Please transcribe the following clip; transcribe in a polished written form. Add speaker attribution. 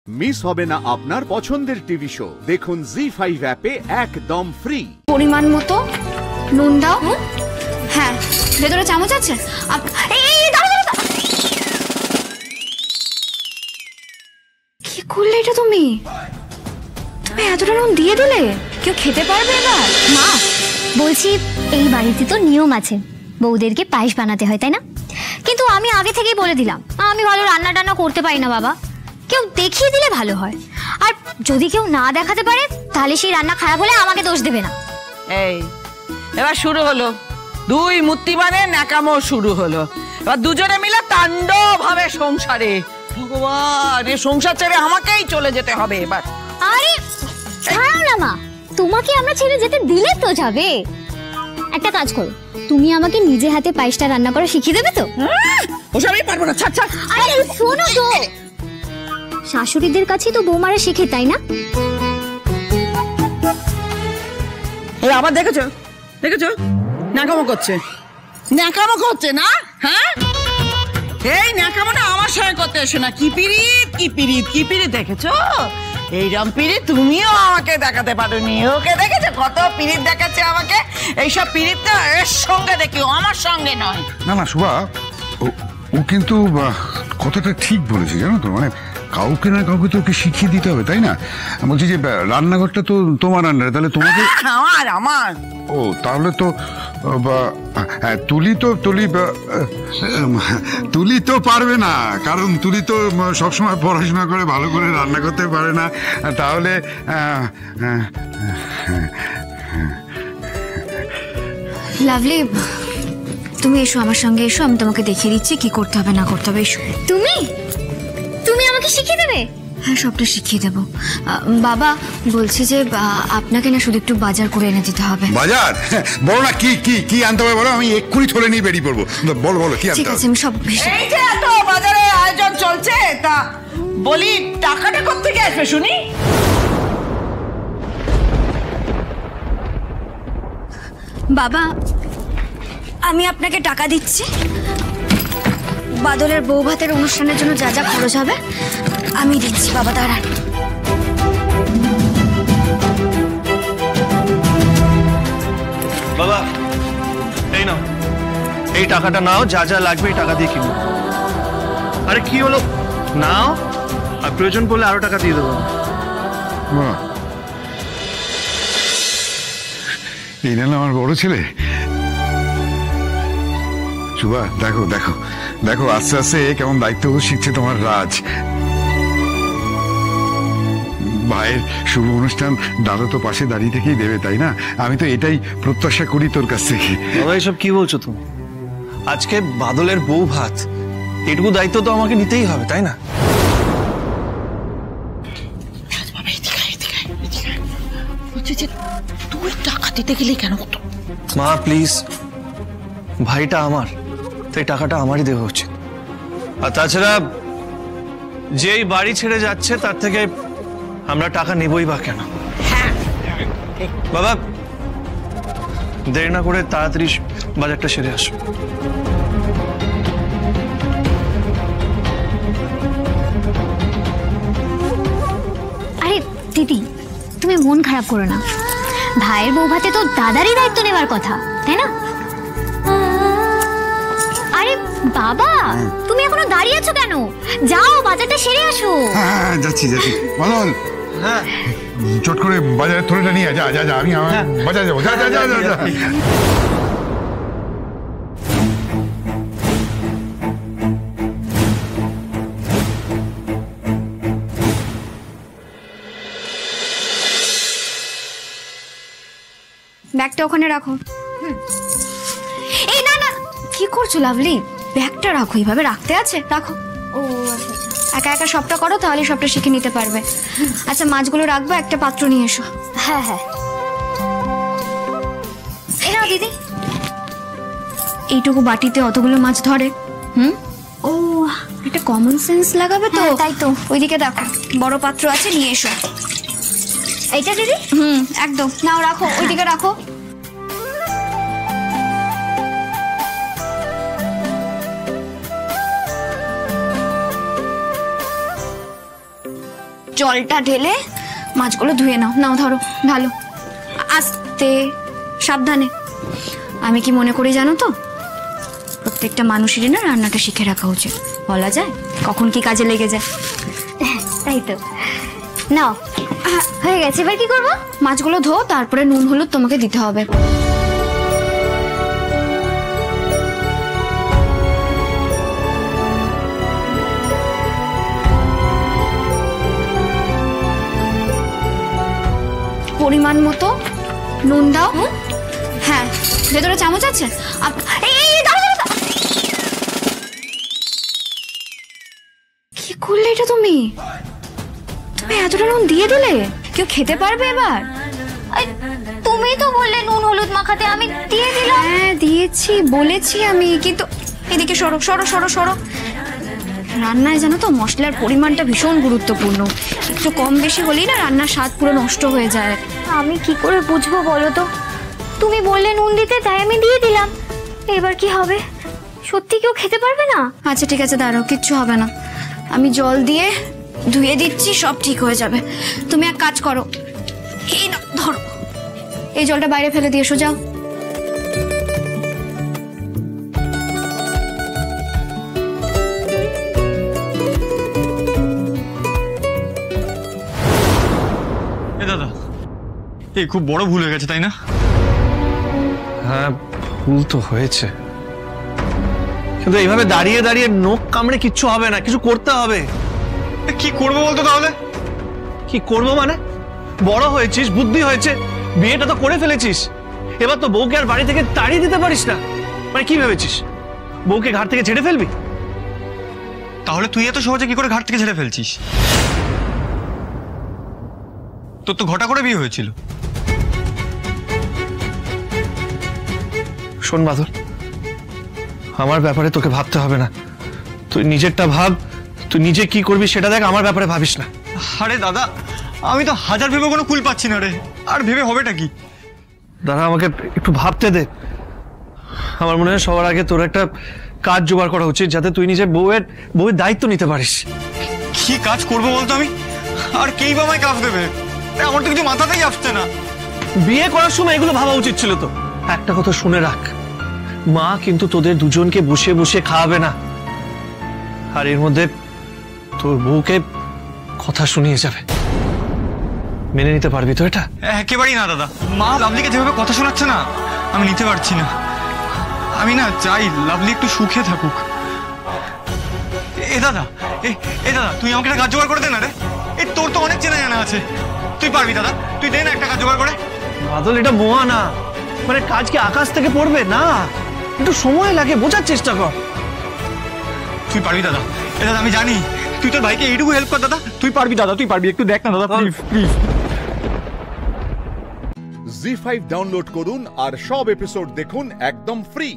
Speaker 1: Miss হবে না আপনার পছন্দের টিভি শো। দেখুন জি5 অ্যাপে একদম ফ্রি।
Speaker 2: পরিমাণ মতো নুন দাও। হ্যাঁ, ভেতরে চামচ আছে? কি করলে এটা তুমি? তুমি এতটা নুন দিয়ে দিলে? কেউ খেতে পারবে এবার?
Speaker 3: মা বলছি, এই বাড়িতে তো নিয়ম আছে, বউদেরকে পায়েস বানাতে হয়, তাই না? কিন্তু আমি আগে থেকেই বলে দিলাম, আমি ভালো রান্না টান্না করতে পারি না বাবা, কেউ দেখিয়ে দিলে ভালো হয়। আর যদি কেউ না দেখাতে পারে তাহলে সেই রান্না খারাপ হলে আমাকে দোষ দেবে না।
Speaker 4: এই এবার শুরু হলো দুই মূর্তিমানের ন্যাকামো শুরু হলো। এবার দুজনে মিলে তাণ্ডব হবে সংসারে। ভগবান, এই সংসার ছেড়ে আমাকেই চলে যেতে হবে এবার।
Speaker 3: আরে ছাড়ো না মা, তোমাকে আমরা ছেড়ে যেতে দিলে তো যাবে। একটা কাজ করো, তুমি আমাকে নিজে হাতে পায়েসটা রান্না করা শিখিয়ে দেবে তো?
Speaker 4: ওসব আমি পারবো না, ছাড় ছাড়।
Speaker 3: আরে শোনো তো, শাশুড়িদের কাছে তো বৌমারা শেখে, তাই না?
Speaker 4: এই আবার দেখেছো দেখেছো ন্যাকামো করছে, ন্যাকামো করছে না? হ্যাঁ, এই ন্যাকামোটা আমার সঙ্গে করতে এসো না। কি পিরিত কি পিরিত কি পিরিত দেখেছো? এইরকম পিরিত তুমিও আমাকে দেখাতে পারোনি। ওকে দেখেছো কত পিরিত দেখাচ্ছে আমাকে? এইসব পিরিতটা এর সঙ্গে দেখি, আমার সঙ্গে নয়।
Speaker 5: না না শুভা, ও কিন্তু কথাটা ঠিক বলেছে, জানো তো, মানে কাউকে না কাউকে তো ওকে শিখিয়ে দিতে হবে, তাই না? বলছি যে রান্নাঘরটা তো তোমার আন্ডারে, তাহলে তোমাকে
Speaker 4: আমার আমার
Speaker 5: ও তাহলে তো তুলি তো পারবে না, কারণ তুলি তো সবসময় পড়াশোনা করে ভালো করে রান্না করতে পারে না। তাহলে
Speaker 2: লাভলি, তুমি এসো আমার সঙ্গে, এসো, আমি তোমাকে দেখিয়ে দিচ্ছি কি করতে হবে না করতে হবে। এসো।
Speaker 3: তুমি তুমি আমাকে শিখিয়ে দেবে?
Speaker 2: হ্যাঁ, সবটা শিখিয়ে দেবো। বাবা বলছি যে আপনাকে না শুধু একটু বাজার করে এনে দিতে হবে।
Speaker 5: বাজার? বলো না, কি কি কি আনতে হবে বলো, আমি এক্ষুনি থলে নিয়ে বেরিয়ে পড়বো। বলো বলো কি আনতে
Speaker 2: ঠিক
Speaker 5: হবে?
Speaker 2: আছে, আমি সব
Speaker 4: এই যে এত বাজারে আয়োজন চলছে, তা বলি টাকাটা কোত্থেকে আসবে শুনি?
Speaker 2: বাবা, আমি আপনাকে টাকা দিচ্ছি। বাদলের বউ ভাতের অনুষ্ঠানের জন্য যা যা খরচ হবে আমি দিচ্ছি। বাবা দাঁড়ান।
Speaker 6: বাবা এই নাও, এই টাকাটা নাও, যা যা লাগবে এই টাকা দিয়ে কিনবো। আরে কি হলো, নাও, আর প্রয়োজন পড়লে আরো টাকা দিয়ে দেবো।
Speaker 5: বাহ, এই না আমার বড় ছেলে। শুভা দেখো দেখো দেখো, আস্তে আস্তে কেমন দায়িত্ব শিখছে তোমার রাজ। ভাইয়ের শুভ অনুষ্ঠান দাদা তো পাশে দাঁড়িয়ে থেকেই দেবে, তাই না? আমি তো এটাই প্রত্যাশা করি তোর কাছ থেকে।
Speaker 6: বাবা এসব কি বলছো তুমি? আজকে বাদলের বউ ভাত, এটুকু দায়িত্ব তো আমাকে নিতেই হবে, তাই না?
Speaker 4: তুই টাকা দিতে গেলে কেন?
Speaker 6: মা প্লিজ, ভাইটা আমার, তাই টাকাটা আমারই দেওয়া উচিত। আর তাছাড়া যেই বাড়ি ছেড়ে যাচ্ছে তার থেকে আমরা টাকা নেবই বা কেন? বাবা দেরি না করে তাড়াতাড়ি বাজারটা সেরে আসো।
Speaker 3: আরে দিদি, তুমি মন খারাপ করো না, ভাইয়ের বউ ভাতে তো দাদারই দায়িত্ব নেবার কথা, তাই না? আরে বাবা, তুমি এখনো দাঁড়িয়ে আছো কেন? যাও বাজারটা সেরে আসো।
Speaker 5: হ্যাঁ যাচ্ছি যাচ্ছি। বদল,
Speaker 6: হ্যাঁ
Speaker 5: চট করে বাজারের থলেটা নিয়ে যা যা যা, আমি আমার বাজারে যাবো। যা যা যা যা যা।
Speaker 2: ব্যাগটা ওখানে রাখো। এই না না, কি করছো লাভলি? ব্যাগটা রাখো, এইভাবে রাখতে আছে, রাখো। ও আচ্ছা, একা একা সবটা করো, তাহলে সবটা শিখে নিতে পারবে। আচ্ছা, মাছগুলো রাখবো, একটা পাত্র নিয়ে এসো।
Speaker 3: হ্যাঁ হ্যাঁ,
Speaker 2: এই নাও দিদি। এইটুকু বাটিতে অতগুলো মাছ ধরে? ও, একটা কমন সেন্স লাগাবে তো।
Speaker 3: তাই তো।
Speaker 2: ওইদিকে দেখো, বড় পাত্র আছে, নিয়ে এসো।
Speaker 3: এইটা দিদি?
Speaker 2: একদম। নাও রাখো, ওইদিকে রাখো। জলটা ঢেলে মাছগুলো ধুয়ে নাও। নাও ধরো, ভালো আস্তে সাবধানে। আমি কি মনে করি জানো তো, প্রত্যেকটা মানুষেরই না রান্নাটা শিখে রাখা উচিত। বলা যায় কখন কি কাজে লেগে যায়।
Speaker 3: তাই তো। নাও, হয়ে গেছে, এবার কি করবো?
Speaker 2: মাছগুলো ধো, তারপরে নুন হলুদ তোমাকে দিতে হবে। পরিমাণ মতো নুন দাও। হ্যাঁ, ভেতরে চামচ আছে? কি করলে এটা তুমি? তুমি এতটা নুন দিয়ে দিলে? কেউ খেতে পারবে এবার?
Speaker 3: তুমি তো বললে নুন হলুদ মাখাতে, আমি দিয়ে দিলাম।
Speaker 2: হ্যাঁ দিয়েছি, বলেছি আমি, কিন্তু এদিকে সরো সরো সরো সরো। রান্নায় জানো তো মশলার পরিমাণটা ভীষণ গুরুত্বপূর্ণ। একটু কম বেশি হলেই না রান্নার স্বাদ পুরো নষ্ট হয়ে যায়।
Speaker 3: আমি কি করে বুঝবো বলো তো? তুমি বললে নুন দিতে, তাই আমি দিয়ে দিলাম। এবার কি হবে? সত্যি কেউ খেতে পারবে না?
Speaker 2: আচ্ছা ঠিক আছে, দাঁড়াও, কিচ্ছু হবে না। আমি জল দিয়ে ধুয়ে দিচ্ছি, সব ঠিক হয়ে যাবে। তুমি এক কাজ করো, এই নাও ধরো, এই জলটা বাইরে ফেলে দিয়ে এসো, যাও।
Speaker 7: দাদা, এই খুব বড় ভুল হয়ে গেছে, তাই না?
Speaker 6: হ্যাঁ, ভুল তো হয়েছে, কিন্তু এইভাবে দাঁড়িয়ে দাঁড়িয়ে নোখ কামড়ে কিচ্ছু হবে না, কিছু করতে হবে।
Speaker 7: কি করবো বলতো তাহলে?
Speaker 6: কি করবো মানে? বড় হয়েছিস, বুদ্ধি হয়েছে, বিয়েটা তো করে ফেলেছিস, এবার তো বউকে আর বাড়ি থেকে তাড়িয়ে দিতে পারিস না। মানে কি ভেবেছিস, বউকে ঘাট থেকে ছেড়ে ফেলবি?
Speaker 7: তাহলে তুই এত সহজে কি করে ঘাট থেকে ছেড়ে ফেলছিস? তোর তো ঘটা করে বিয়ে হয়েছিল।
Speaker 6: শোন বাদল, আমার ব্যাপারে তোকে ভাবতে হবে না, তুই নিজেরটা ভাব, তুই নিজে কি করবি সেটা দেখ, আমার ব্যাপারে ভাবিস না।
Speaker 7: আরে দাদা, আমি তো হাজার ভেবে কোনো কুল পাচ্ছি না রে। আর ভেবে হবেটা কি?
Speaker 6: দাদা, আমাকে একটু ভাবতে দে। আমার মনে হয় সবার আগে তোর একটা কাজ জোগাড় করা উচিত, যাতে তুই নিজে বউয়ের দায়িত্ব নিতে পারিস।
Speaker 7: কি কাজ করবো বলতো আমি? আর কেই বা আমায় কাজ দেবে? আমার তো কিছু মাথাতেই আসছে না।
Speaker 6: বিয়ে করার সময় এগুলো ভাবা উচিত ছিল তো। একটা কথা শুনে রাখ, মা কিন্তু তোদের দুজনকে বসে বসে খাওয়াবে না, আর এর মধ্যে তোর বউকে কথা শুনিয়ে যাবে। মেনে নিতে পারবি তো এটা?
Speaker 7: একেবারেই না দাদা, মা লাভলিকে যেভাবে কথা শোনাচ্ছে না, আমি নিতে পারছি না। আমি না চাই লাভলি একটু সুখে থাকুক। এ দাদা, এ দাদা, তুই আমাকে একটা কাজ জোগাড় করে দে না রে। এই তোর তো অনেক চেনা জানা আছে, তুই পারবি দাদা, তুই দে না একটা কাজ জোগাড় করে।
Speaker 6: বাদল, এটা মোয়া না, মানে কাজ কি আকাশ থেকে পড়বে না, একটু সময় লাগে, বোঝার চেষ্টা কর।
Speaker 7: তুই পারবি দাদা, এ দাদা আমি জানি, তুই তোর ভাইকে এইটুকু হেল্প কর দাদা, তুই পারবি দাদা, তুই পারবি, একটু দেখ না দাদা, প্লিজ প্লিজ।
Speaker 1: জি5 ডাউনলোড করুন আর সব এপিসোড দেখুন একদম ফ্রি।